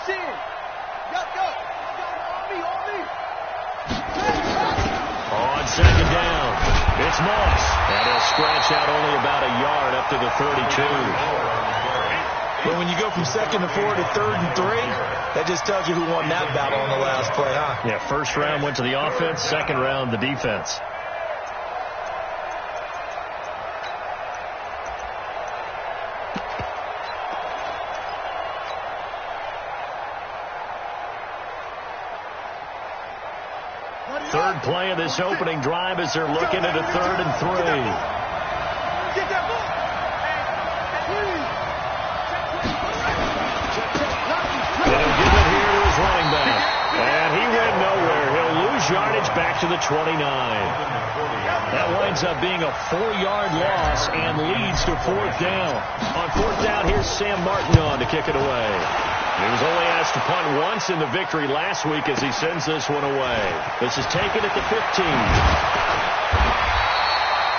Press in. Go. On me. On second down, it's Moss. And he'll scratch out only about a yard up to the 32. Well, when you go from 2nd to 4 to 3rd and 3, that just tells you who won that battle on the last play, huh? Yeah, first round went to the offense, second round the defense. Third play of this opening drive as they're looking at a 3rd and 3. Get that ball. And he'll give it here to his running back. And he went nowhere. He'll lose yardage back to the 29. That winds up being a 4-yard loss and leads to 4th down. On 4th down, here's Sam Martin on to kick it away. He was only asked to punt once in the victory last week as he sends this one away. This is taken at the 15.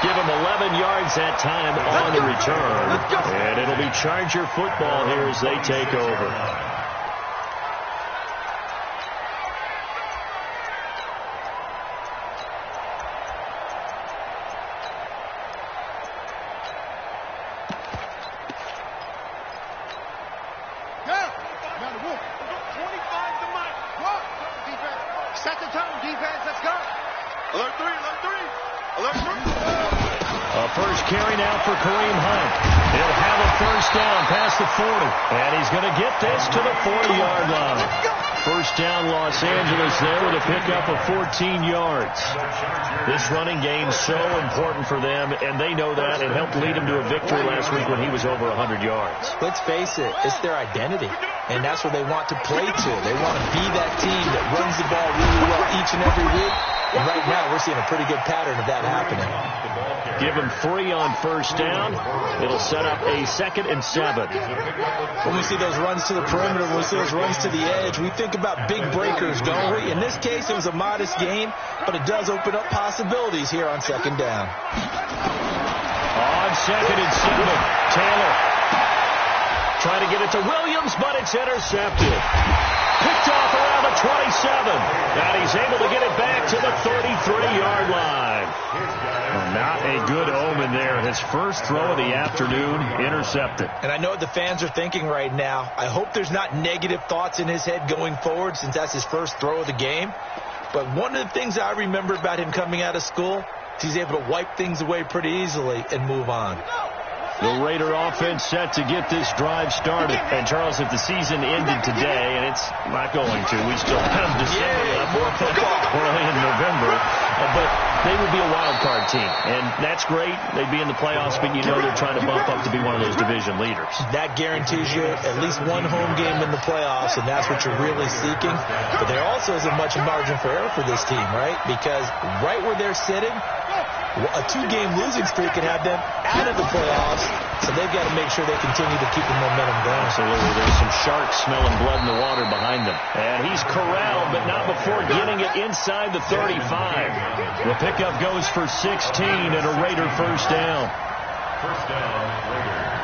Give him 11 yards that time on the return. And it'll be Charger football here as they take over. First carry now for Kareem Hunt. He'll have a first down past the 40. And he's going to get this to the 40-yard line. First down Los Angeles there with a pickup of 14 yards. This running game so important for them, and they know that. It helped lead him to a victory last week when he was over 100 yards. Let's face it, it's their identity. And that's what they want to play to. They want to be that team that runs the ball really well each and every week. And right now, we're seeing a pretty good pattern of that happening. Give him 3 on first down. It'll set up a 2nd and 7. When we see those runs to the perimeter, when we see those runs to the edge, we think about big breakers, don't we? In this case, it was a modest gain, but it does open up possibilities here on 2nd down. On 2nd and 7, Taylor trying to get it to Williams, but it's intercepted. Picked off around the 27. And he's able to get it back to the 33-yard line. Well, not a good omen there. His first throw of the afternoon intercepted. And I know what the fans are thinking right now. I hope there's not negative thoughts in his head going forward since that's his first throw of the game. But one of the things I remember about him coming out of school is he's able to wipe things away pretty easily and move on. The Raider offense set to get this drive started. And, Charles, if the season ended today, and it's not going to, we still have December left, early in November, but they would be a wild card team. And that's great. They'd be in the playoffs, but you know they're trying to bump up to be one of those division leaders. That guarantees you at least one home game in the playoffs, and that's what you're really seeking. But there also isn't much margin for error for this team, right? Because right where they're sitting, a 2-game losing streak can have them out of the playoffs, so they've got to make sure they continue to keep the momentum going. Absolutely. There's some sharks smelling blood in the water behind them. And he's corralled, but not before getting it inside the 35. The pickup goes for 16 and a Raider first down. First down, Raiders.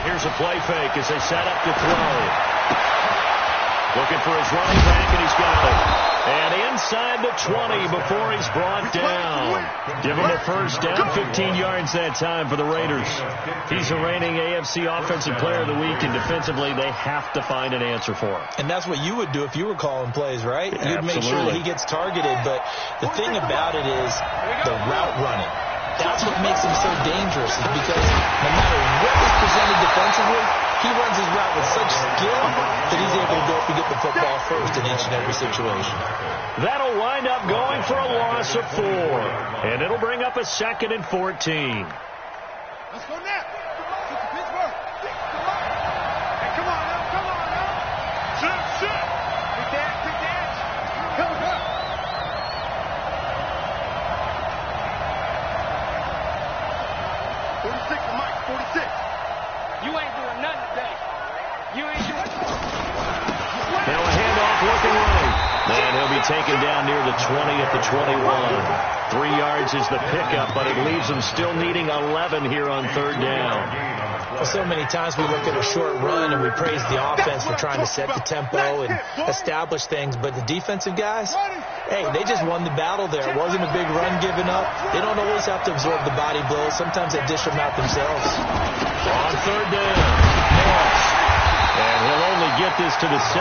Here's a play fake as they set up to throw. Looking for his running back, and he's got it. And inside the 20 before he's brought down. Give him a first down, 15 yards that time for the Raiders. He's the reigning AFC Offensive Player of the Week, and defensively they have to find an answer for him. And that's what you would do if you were calling plays, right? Yeah, you'd make sure that he gets targeted, but the thing about it is the route running. That's what makes him so dangerous, is because no matter what is presented defensively, he runs his route with such skill that he's able to go up and get the football first in each and every situation. That'll wind up going for a loss of 4. And it'll bring up a 2nd and 14. Let's go now. Pittsburgh. Hey, come on now. Sit. Quick dance. Come on. 46, Mike, 46. You ain't doing nothing today. You ain't doing nothing. Now a handoff looking right. And he'll be taken down near the 20 at the 21. 3 yards is the pickup, but it leaves them still needing 11 here on 3rd down. Well, so many times we look at a short run and we praise the offense for trying to set the tempo and establish things, but the defensive guys, hey, they just won the battle there. It wasn't a big run given up. They don't always have to absorb the body blows. Sometimes they dish them out themselves. On third down, Moss. And he'll only get this to the 17,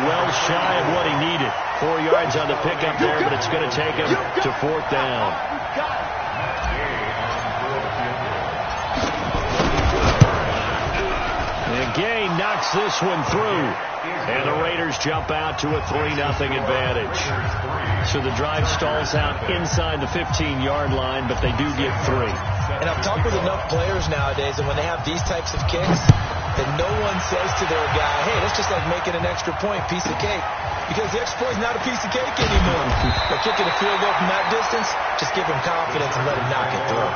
well shy of what he needed. 4 yards on the pickup there, but it's going to take him to fourth down. And Gay knocks this one through. And the Raiders jump out to a 3-0 advantage. So the drive stalls out inside the 15-yard line, but they do get 3. And I've talked with enough players nowadays, and when they have these types of kicks, that no one says to their guy, hey, that's just like making an extra point, piece of cake. Because the extra point is not a piece of cake anymore. But kicking a field goal from that distance, just give him confidence and let him knock it through.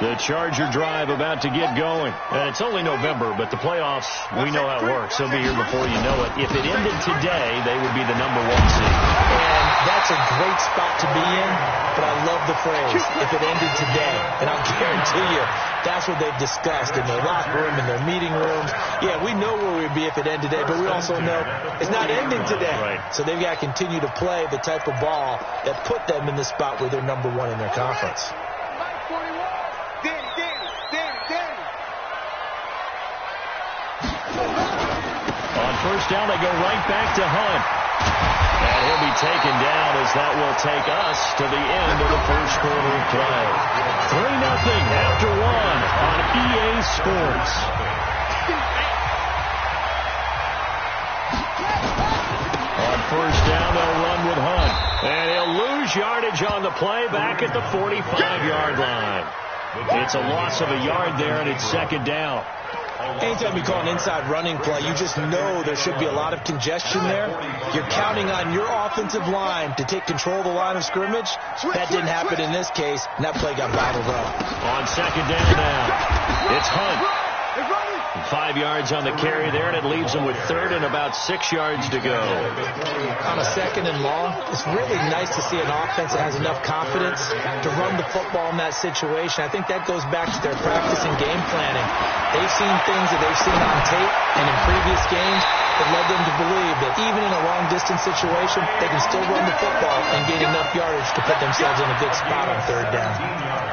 The Charger drive about to get going. And it's only November, but the playoffs, we know how it works. They'll be here before you know it. If it ended today, they would be the #1 seed. And that's a great spot to be in, but I love the phrase, if it ended today. And I'll guarantee you, that's what they've discussed in their locker room, in their meeting rooms. Yeah, we know where we'd be if it ended today, but we also know it's not ending today. Right. So they've got to continue to play the type of ball that put them in the spot where they're #1 in their conference. On first down, they go right back to Hunt. And he'll be taken down as that will take us to the end of the first quarter of play. 3-0 after 1 on EA Sports. On first down, they'll run with Hunt. And he'll lose yardage on the play back at the 45-yard line. It's a loss of a yard there, and it's second down. Anytime you call an inside running play, you just know there should be a lot of congestion there. You're counting on your offensive line to take control of the line of scrimmage. That didn't happen in this case, and that play got bottled up. On second down now, it's Hunt. 5 yards on the carry there, and it leaves him with third and about 6 yards to go. On a second and long, it's really nice to see an offense that has enough confidence to run the football in that situation. I think that goes back to their practice and game planning. They've seen things that they've seen on tape and in previous games that led them to believe that even in a long-distance situation, they can still run the football and gain enough yardage to put themselves in a good spot on third down.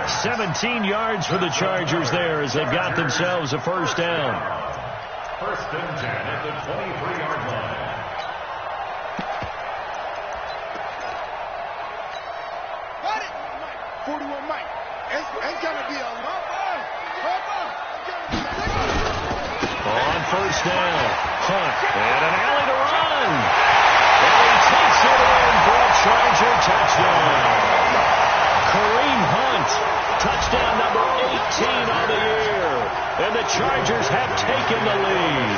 17 yards for the Chargers there as they've got themselves a first down. First and 10 at the 23-yard line. Got it! 41 Mike. It's going to be a lot. On first down, Hunt, and an alley to run. And he takes it in for a Charger touchdown. Kareem Hunt, touchdown number 18 on the year. And the Chargers have taken the lead.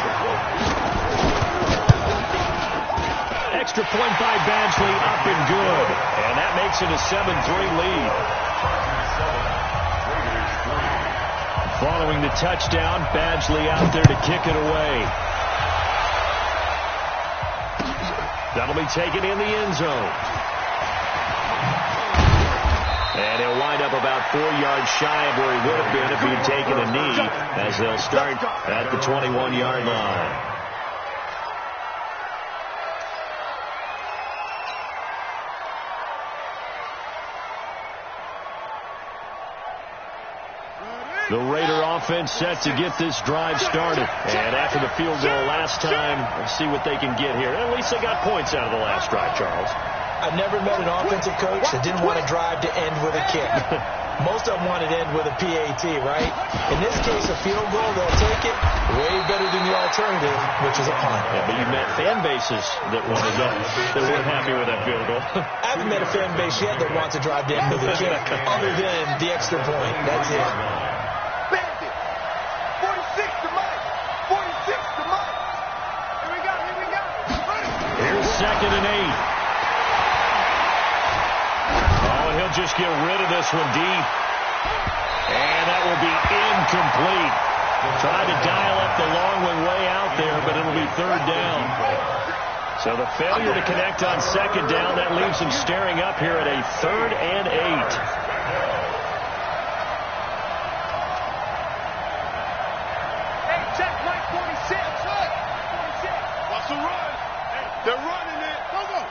Extra point by Badgley, up and good. And that makes it a 7-3 lead. Following the touchdown, Badgley out there to kick it away. That'll be taken in the end zone. And he'll wind up about 4 yards shy of where he would have been if he had taken a knee, as they'll start at the 21-yard line. The Raider offense set to get this drive started. And after the field goal last time, we'll see what they can get here. At least they got points out of the last drive, Charles. I've never met an offensive coach that didn't want to drive to end with a kick. Most of them wanted to end with a PAT, right? In this case, a field goal, they'll take it way better than the alternative, which is a punt. Yeah, but you've met fan bases that wanted that, that weren't happy with that field goal. I haven't met a fan base yet that wants to drive to end with a kick, other than the extra point. That's it. 46 to Mike. 46 to Mike. Here we go. Here's second and 8. Oh, and he'll just get rid of this one deep. And that will be incomplete. Tried to dial up the long one way out there, but it'll be third down. So the failure to connect on second down, that leaves him staring up here at a 3rd and 8. Hey, check Mike 46. 46. Watch the run. Hey, they're running it. Go, go.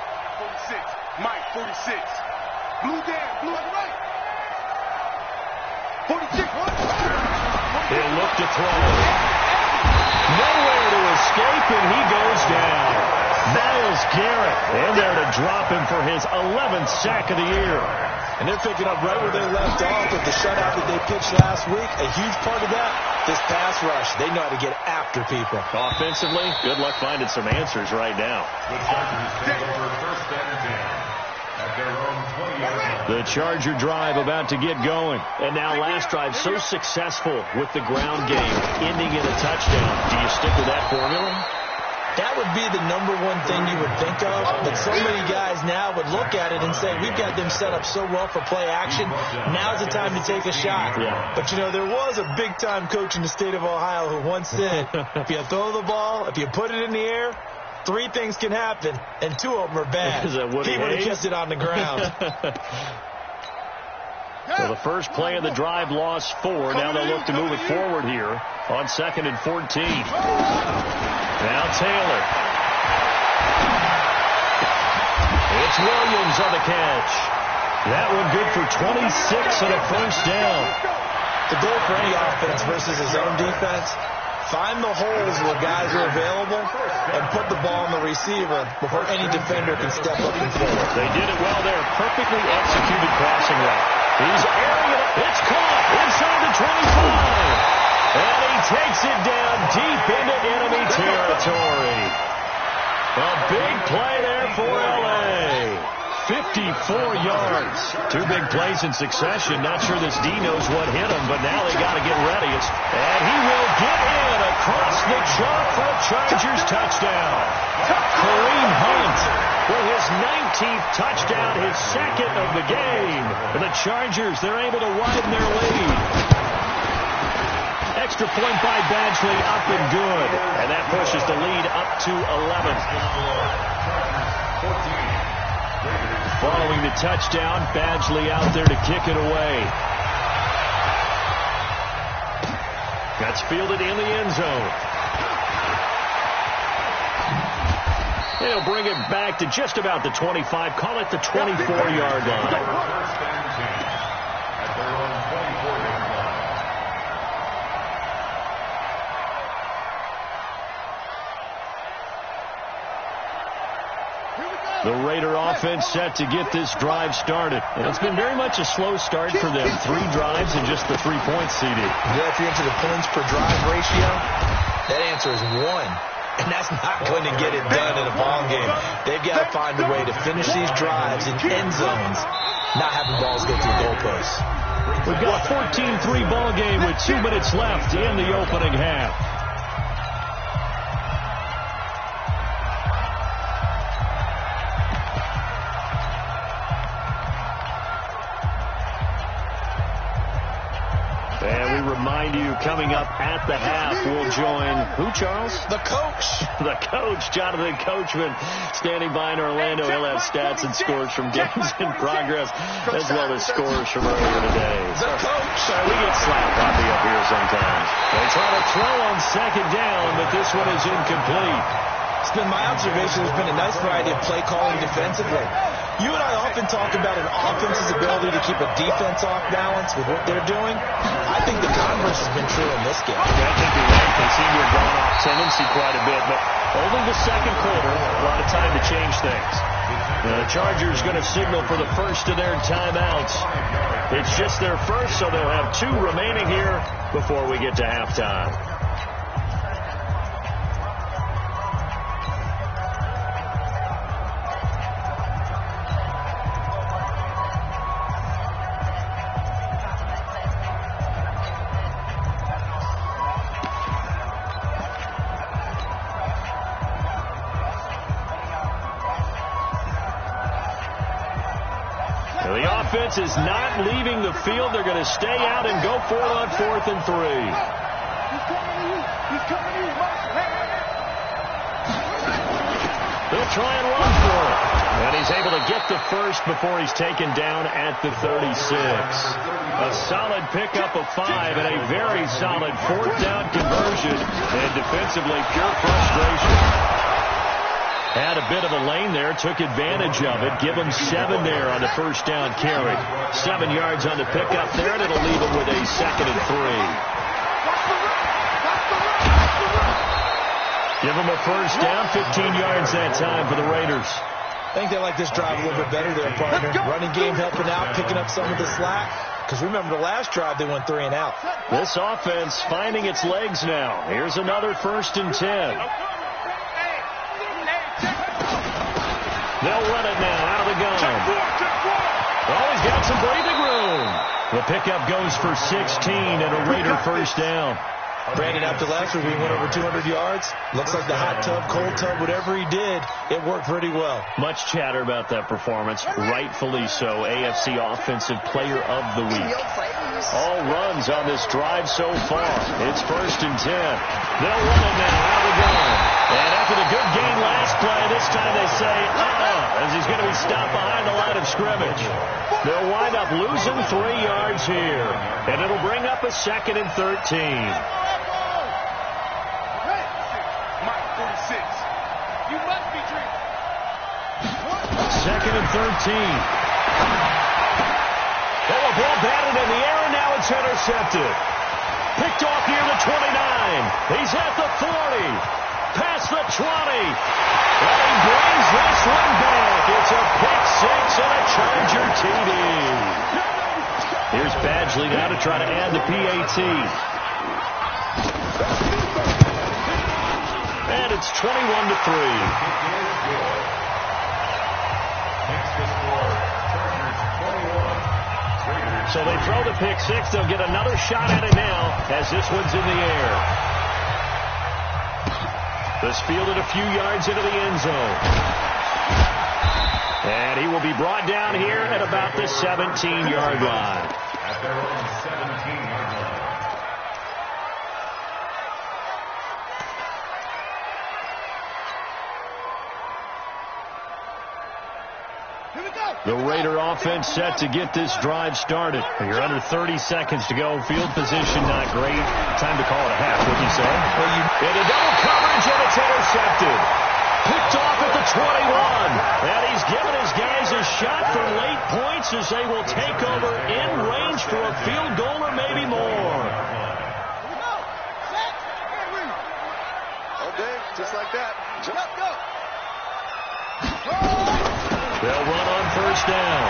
46. Mike 46. Blue down. Blue on the right. 46. He'll look to throw. Nowhere to escape, and he goes down. Myles Garrett in there to drop him for his 11th sack of the year. And they're picking up right where they left off with the shutout that they pitched last week. A huge part of that, this pass rush. They know how to get after people. Offensively, good luck finding some answers right now. The Chargers take over 1st and 10 at their own 20-yard line. The Charger drive about to get going. And now last drive so successful with the ground game, ending in a touchdown. Do you stick with that formula? That would be the number one thing you would think of, but so many guys now would look at it and say, we've got them set up so well for play action, now's the time to take a shot. Yeah. But, you know, there was a big-time coach in the state of Ohio who once said, if you throw the ball, if you put it in the air, 3 things can happen, and 2 of them are bad. Is that Woody he would have Hayes? kept it on the ground. So the first play of the drive lost 4. Now they'll look to move it forward here on 2nd and 14. Now Taylor. It's Williams on the catch. That one good for 26 and a first down. The goal for any offense versus his own defense, find the holes where guys are available and put the ball on the receiver before any defender can step up and forward. They did it well there. Perfectly executed crossing route. He's airing it up. It's caught inside the 25. And he takes it down deep into enemy territory. A big play there for L.A. 54 yards. 2 big plays in succession. Not sure this D knows what hit him, but now they got to get ready. And he will get in across the chalk for a Chargers touchdown. Kareem Hunt for his 19th touchdown, his 2nd of the game. And the Chargers, they're able to widen their lead. Extra point by Badgley, up and good. And that pushes the lead up to 11. Following the touchdown, Badgley out there to kick it away. That's fielded in the end zone. They'll bring it back to just about the 25. Call it the 24-yard line. 1st and 10 at their own 24-yard line. The Raider offense set to get this drive started. And it's been very much a slow start for them. 3 drives and just the 3 points, CD. Yeah, if you're into the points per drive ratio, that answer is 1. And that's not going to get it done in a ball game. They've got to find a way to finish these drives in end zones, not having balls go through goalposts. We've got a 14-3 ball game with 2 minutes left in the opening half. Remind you, coming up at the half, we'll join who, Charles? The coach. The coach, Jonathan Coachman, standing by in Orlando. He'll have stats and scores from games in progress, as well as scores from earlier today. The coach. Sorry, we get slap happy up here sometimes. They try to throw on 2nd down, but this one is incomplete. It's been my observation. There's been a nice variety of play calling defensively. You and I often talk about an offense's ability to keep a defense off balance with what they're doing. I think the converse has been true in this game. Yeah, I think you're right. They seem to have gone off tendency quite a bit, but only the 2nd quarter, a lot of time to change things. The Chargers going to signal for the first of their timeouts. It's just their first, so they'll have 2 remaining here before we get to halftime. Is not leaving the field. They're going to stay out and go for it on 4th and 3. He's coming to you. He's coming to you. The They'll try and run for it. And he's able to get the first before he's taken down at the 36. A solid pickup of 5 and a very solid fourth down conversion. And defensively, pure frustration. Had a bit of a lane there, took advantage of it. Give him 7 there on the first down carry. 7 yards on the pickup there, and it'll leave him with a 2nd and 3. Give them a first down, 15 yards that time for the Raiders. I think they like this drive a little bit better there, partner. Running game helping out, picking up some of the slack. Because remember the last drive, they went 3 and out. This offense finding its legs now. Here's another 1st and 10. They'll run it now out of the gun. Oh, he's got some breathing room. The pickup goes for 16 and a Raider first down. Brandon, after last week, we went over 200 yards. Looks like the hot tub, cold tub, whatever he did, it worked pretty well. Much chatter about that performance. Rightfully so. AFC Offensive Player of the Week. All runs on this drive so far. It's 1st and 10. They'll run it now out of the gun. And after the good gain last play, this time they say, as he's going to be stopped behind the line of scrimmage. They'll wind up losing 3 yards here. And it'll bring up a 2nd and 13. You must be drinking. 2nd and 13. Oh, a ball batted in the air, and now it's intercepted. Picked off near the 29. He's at the 40. Past the 20. And he brings this one back. It's a pick 6 and a Charger TD. Here's Badgley now to try to add the PAT. And it's 21-3. So they throw the pick 6. They'll get another shot at it now as this one's in the air. This fielded a few yards into the end zone. And he will be brought down here at about the 17-yard line. At their own 17-yard line. The Raider offense set to get this drive started. You're under 30 seconds to go. Field position not great. Time to call it a half, wouldn't you say? In a double coverage, and it's intercepted. Picked off at the 21. And he's given his guys a shot for late points as they will take over in range for a field goal or maybe more. Okay, just like that. Just go. They'll run on first down.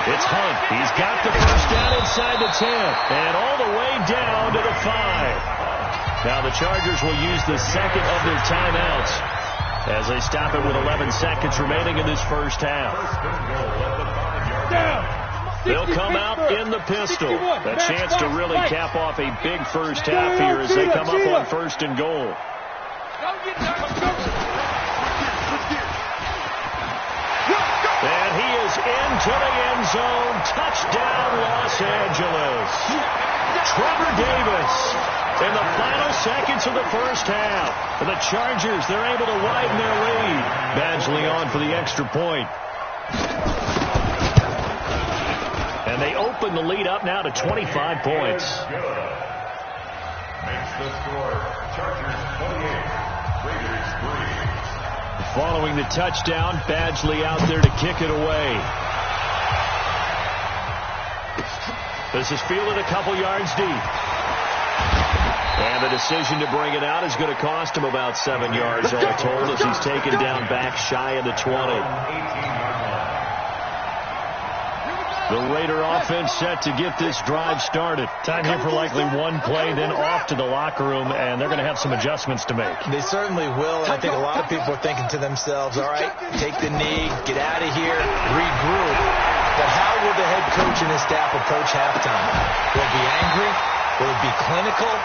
It's Hunt. He's got the first down inside the 10. And all the way down to the 5. Now the Chargers will use the second of their timeouts as they stop it with 11 seconds remaining in this first half. They'll come out in the pistol. A chance to really cap off a big first half here as they come up on 1st and goal. And he is into the end zone. Touchdown, Los Angeles. Trevor Davis in the final seconds of the first half. For the Chargers, they're able to widen their lead. Badgley on for the extra point. And they open the lead up now to 25 points. Makes the score Chargers 28, Raiders 3. Following the touchdown, Badgley out there to kick it away. This is fielded a couple yards deep. And the decision to bring it out is going to cost him about 7 yards all told as he's taken down back shy of the 20. The Raider offense set to get this drive started. Time here for likely one play, then off to the locker room, and they're going to have some adjustments to make. They certainly will, and I think a lot of people are thinking to themselves, all right, take the knee, get out of here, regroup. But how will the head coach and his staff approach halftime? Will it be angry? Will it be clinical?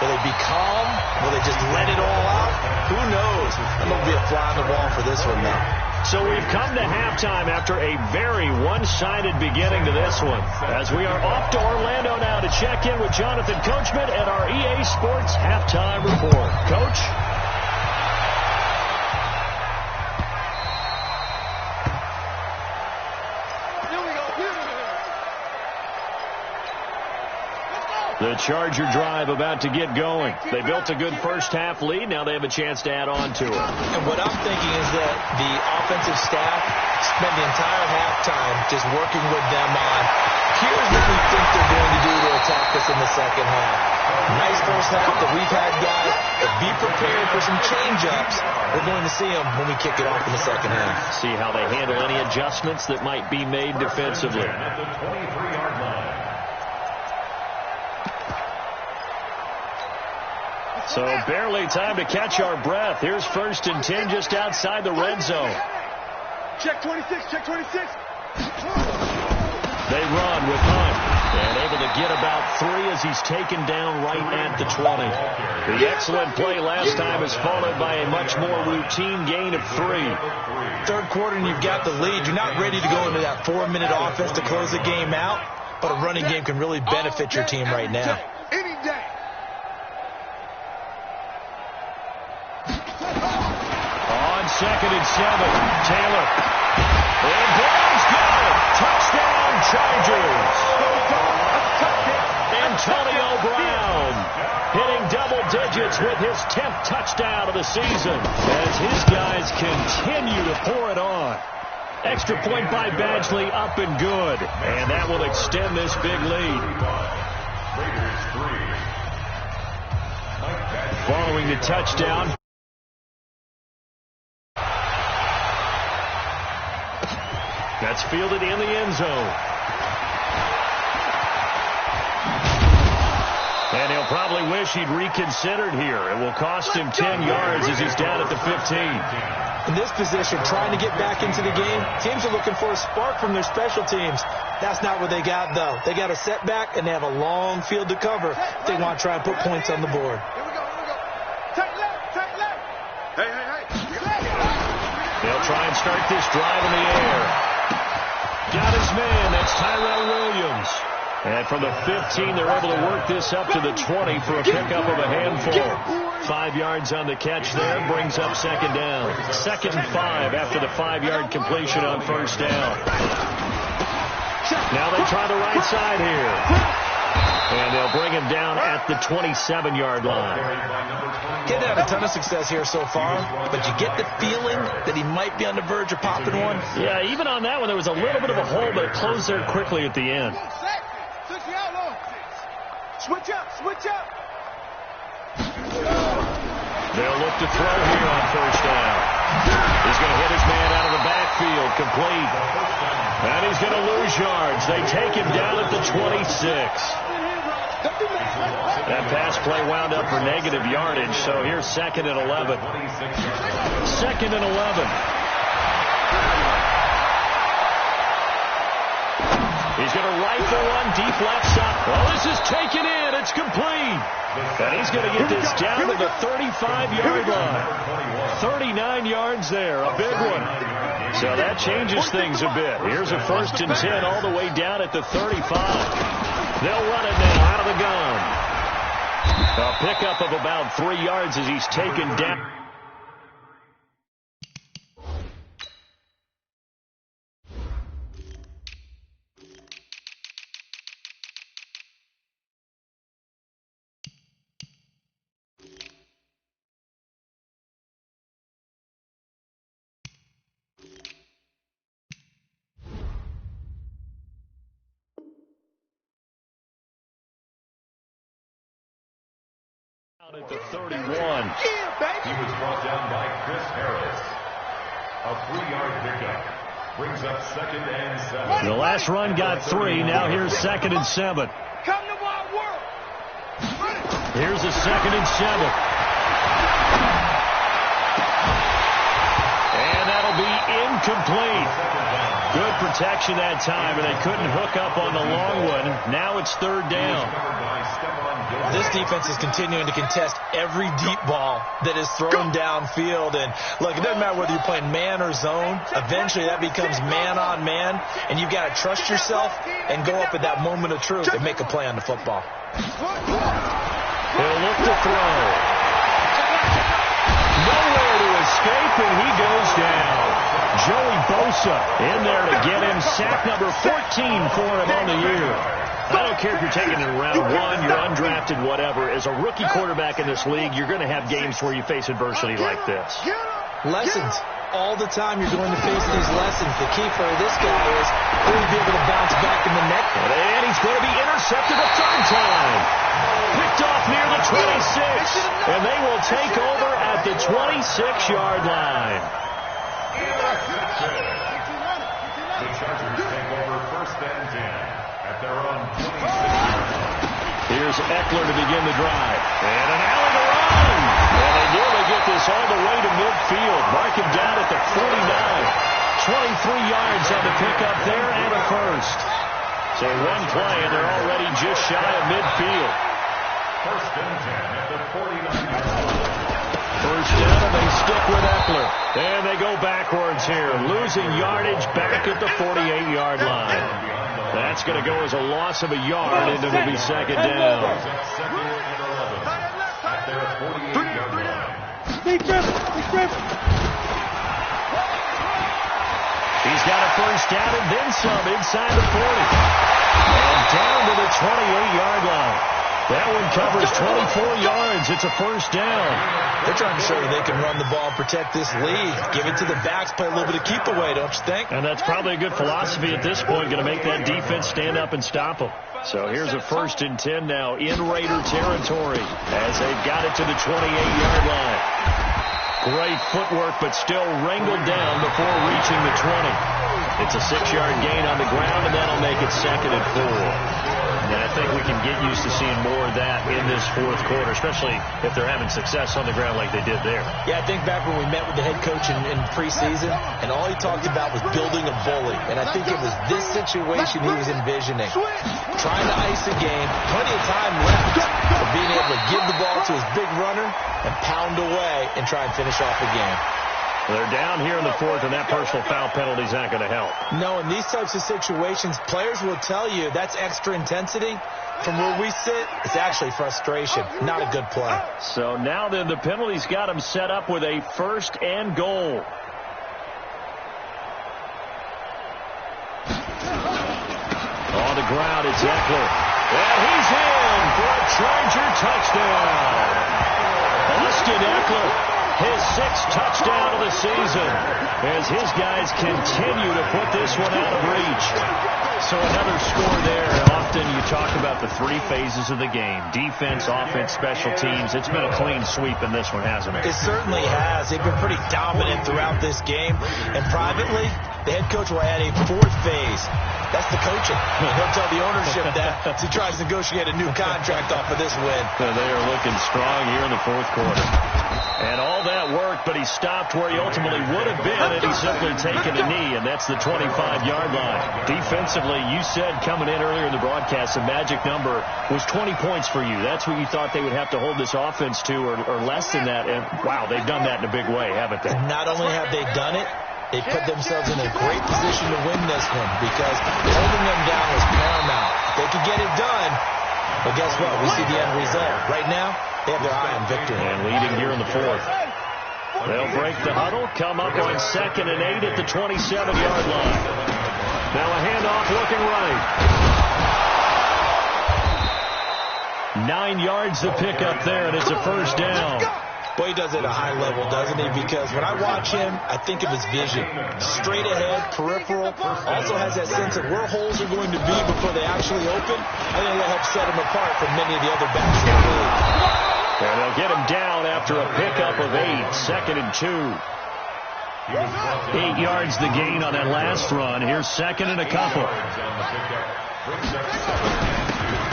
Will it be calm? Will they just let it all out? Who knows? I'm going to be a fly on the wall for this one, though. So we've come to halftime after a very one-sided beginning to this one. As we are off to Orlando now to check in with Jonathan Coachman at our EA Sports Halftime Report. Coach? The Charger drive about to get going. They built a good first-half lead. Now they have a chance to add on to it. And what I'm thinking is that the offensive staff spent the entire halftime just working with them on, here's what we think they're going to do to attack us in the second half. Nice first half that we've had, guys, but be prepared for some change-ups. We're going to see them when we kick it off in the second half. See how they handle any adjustments that might be made defensively. At the 23-yard line. So barely time to catch our breath. Here's 1st and 10 just outside the red zone. Check 26, check 26. They run with Hunt and able to get about 3 as he's taken down right at the 20. The excellent play last time is followed by a much more routine gain of 3. Third quarter and you've got the lead. You're not ready to go into that 4-minute offense to close the game out, but a running game can really benefit your team right now. Any day. On 2nd and 7, Taylor. And Brown's got it. Touchdown, Chargers. Antonio Brown hitting double digits with his 10th touchdown of the season as his guys continue to pour it on. Extra point by Badgley, up and good. And that will extend this big lead. Following the touchdown. That's fielded in the end zone. And he'll probably wish he'd reconsidered here. It will cost him 10 yards as he's down at the 15. In this position, trying to get back into the game, teams are looking for a spark from their special teams. That's not what they got, though. They got a setback, and they have a long field to cover if they want to try and put points on the board. Here we go, here we go. Take left. Hey. They'll try and start this drive in the air. Got his man. That's Tyrell Williams. And from the 15, they're able to work this up to the 20 for a pickup of a handful. 5 yards on the catch there. Brings up 2nd down. 2nd and 5 after the 5-yard completion on 1st down. Now they try the right side here. And they'll bring him down at the 27-yard line. Getting had a ton of success here so far, but you get the feeling that he might be on the verge of popping one. Yeah, even on that one, there was a little bit of a hole, but it closed there quickly at the end. Switch up. They'll look to throw here on 1st down. He's going to hit his man out of the backfield, complete. And he's going to lose yards. They take him down at the 26. That pass play wound up for negative yardage, so here's 2nd and 11. 2nd and 11. He's going to rifle one deep left side. Well, this is taken in. It's complete. And he's going to get this down to the 35-yard line. 39 yards there, a big one. So that changes things a bit. Here's a 1st and 10 all the way down at the 35. They'll run it now out of the gun. A pickup of about 3 yards as he's taken down. At the 31. He was brought down by Chris Harris. A 3-yard pickup. Brings up 2nd and 7. The last run got 3. Now here's 2nd and 7. Come to my world. Here's a 2nd and 7. And that'll be incomplete. Good protection that time, and they couldn't hook up on the long one. Now it's 3rd down. This defense is continuing to contest every deep ball that is thrown downfield. And, look, it doesn't matter whether you're playing man or zone. Eventually that becomes man on man, and you've got to trust yourself and go up at that moment of truth and make a play on the football. He'll look to throw. Nowhere to escape, and he goes down. Joey Bosa in there to get him. Sack number 14 for him on the year. I don't care if you're taking it in round 1, you're undrafted, whatever. As a rookie quarterback in this league, you're going to have games where you face adversity like this. Lessons. All the time you're going to face these lessons. The key for this guy is will he be able to bounce back in the next one? And he's going to be intercepted a third time. Picked off near the 26. And they will take over at the 26-yard line. The Chargers take over first and 10 at their own 26. Here's Eckler to begin the drive. And an alley to run. And they nearly get this all the way to midfield. Mark him down at the 49. 23 yards on the pickup there and a first. So one play and they're already just shy of midfield. First and 10 at the 49-yard line. First down, and they stick with Eckler. And they go backwards here, losing yardage back at the 48-yard line. That's going to go as a loss of a yard, and it'll be second down. Second and 11 at their 48-yard line. He's got a first down and then some inside the 40. And down to the 28-yard line. That one covers 24 yards. It's a first down. They're trying to show that they can run the ball and protect this lead. Give it to the backs, play a little bit of keep away, don't you think? And that's probably a good philosophy at this point, going to make that defense stand up and stop them. So here's a first and 10 now in Raider territory as they've got it to the 28-yard line. Great footwork, but still wrangled down before reaching the 20. It's a 6-yard gain on the ground, and that'll make it second and 4. And I think we can get used to seeing more of that in this fourth quarter, especially if they're having success on the ground like they did there. Yeah, I think back when we met with the head coach in preseason, and all he talked about was building a bully. And I think it was this situation he was envisioning. Trying to ice a game, plenty of time left, but being able to give the ball to his big runner and pound away and try and finish off the game. They're down here in the fourth, and that personal foul penalty is not going to help. No, in these types of situations, players will tell you that's extra intensity. From where we sit, it's actually frustration. Not a good play. So now then, the penalty's got him set up with a first and goal. On the ground, it's Eckler. And he's in for a Charger touchdown. Austin Eckler. His 6th touchdown of the season as his guys continue to put this one out of reach. So another score there. Often you talk about the 3 phases of the game. Defense, offense, special teams. It's been a clean sweep in this one, hasn't it? It certainly has. They've been pretty dominant throughout this game. And privately, the head coach will add a 4th phase. That's the coaching. He'll tell the ownership that as he tries to negotiate a new contract off of this win. They are looking strong here in the fourth quarter. And all that worked, but he stopped where he ultimately would have been had he simply taken a knee, and that's the 25-yard line. Defensively, you said coming in earlier in the broadcast, the magic number was 20 points for you. That's what you thought they would have to hold this offense to, or less than that. And, wow, they've done that in a big way, haven't they? And not only have they done it, they put themselves in a great position to win this one because holding them down was paramount. If they could get it done, well, guess what? We see the end result. Right now, they have their eye on victory. And leading here in the fourth. They'll break the huddle, come up on 2nd and 8 at the 27-yard line. Now a handoff looking right. 9 yards to pick up there, and it's a first down. Boy, he does it at a high level, doesn't he? Because when I watch him, I think of his vision. Straight ahead, peripheral. Also has that sense of where holes are going to be before they actually open. I think that'll help set him apart from many of the other backs in the league. And they'll get him down after a pickup of 8. 2nd and 2. 8 yards the gain on that last run. Here's 2nd and a couple.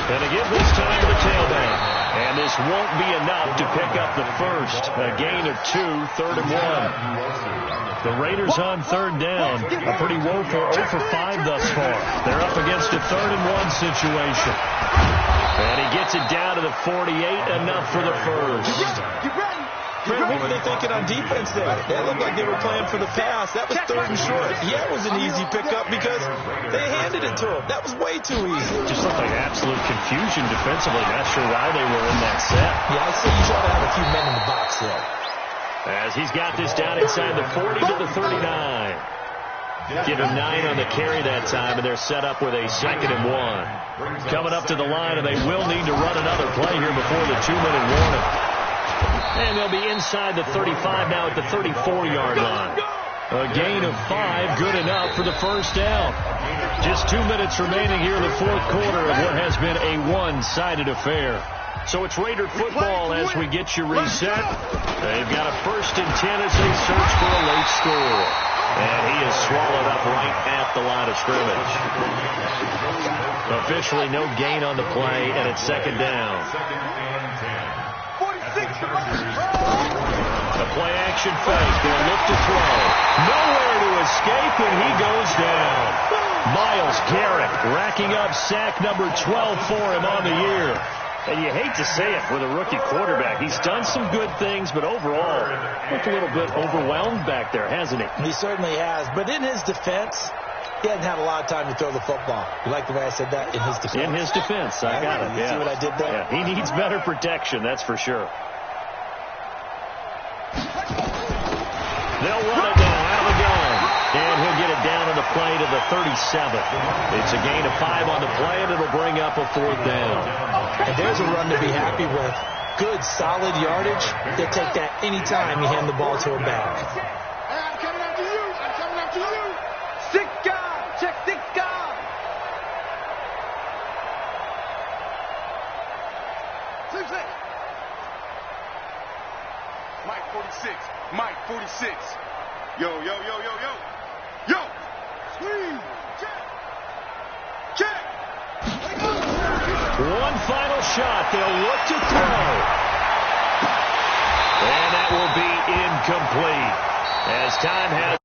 And they give this time to the tailback. And this won't be enough to pick up the first. A gain of 2, 3rd and 1. The Raiders on 3rd down. A pretty woeful 0 for 5 thus far. They're up against a 3rd and 1 situation. And he gets it down to the 48, enough for the first. Fred, what were they thinking on defense there? They looked like they were playing for the pass. That was 3rd and short. Yeah, it was an easy pickup because they handed it to him. That was way too easy. Just looked like absolute confusion defensively. Not sure why they were in that set. Yeah, I'd say you try to have a few men in the box there. As he's got this down inside the 40 to the 39. Give him 9 on the carry that time, and they're set up with a 2nd and 1. Coming up to the line, and they will need to run another play here before the 2-minute warning. And they'll be inside the 35 now at the 34-yard line. A gain of 5, good enough for the first down. Just 2 minutes remaining here in the fourth quarter of what has been a one-sided affair. So it's Raider football as we get you reset. They've got a 1st and 10 as they search for a late score. And he is swallowed up right at the line of scrimmage. Officially no gain on the play, and it's 2nd down. The play action fake. They'll look to throw. Nowhere to escape, and he goes down. Myles Garrett racking up sack number 12 for him on the year. And you hate to say it with a rookie quarterback. He's done some good things, but overall, looked a little bit overwhelmed back there, hasn't he? He certainly has. But in his defense, he hasn't had a lot of time to throw the football. You like the way I said that? In his defense. In his defense. I got it. You see what I did there? Yeah, he needs better protection, that's for sure. They'll run it now out of the gun. And he'll get it down on the play to the 37. It's a gain of 5 on the play, and it'll bring up a 4th down. And there's a run to be happy with. Good, solid yardage. They'll take that any time you hand the ball to a back. I'm coming after you. I'm coming after you. Stick guard. Check stick guard. Mike 46. Mike 46. Yo, yo, yo, yo, yo. Yo. Squeeze. Check. Check. One final shot. They'll look to throw. And that will be incomplete. As time has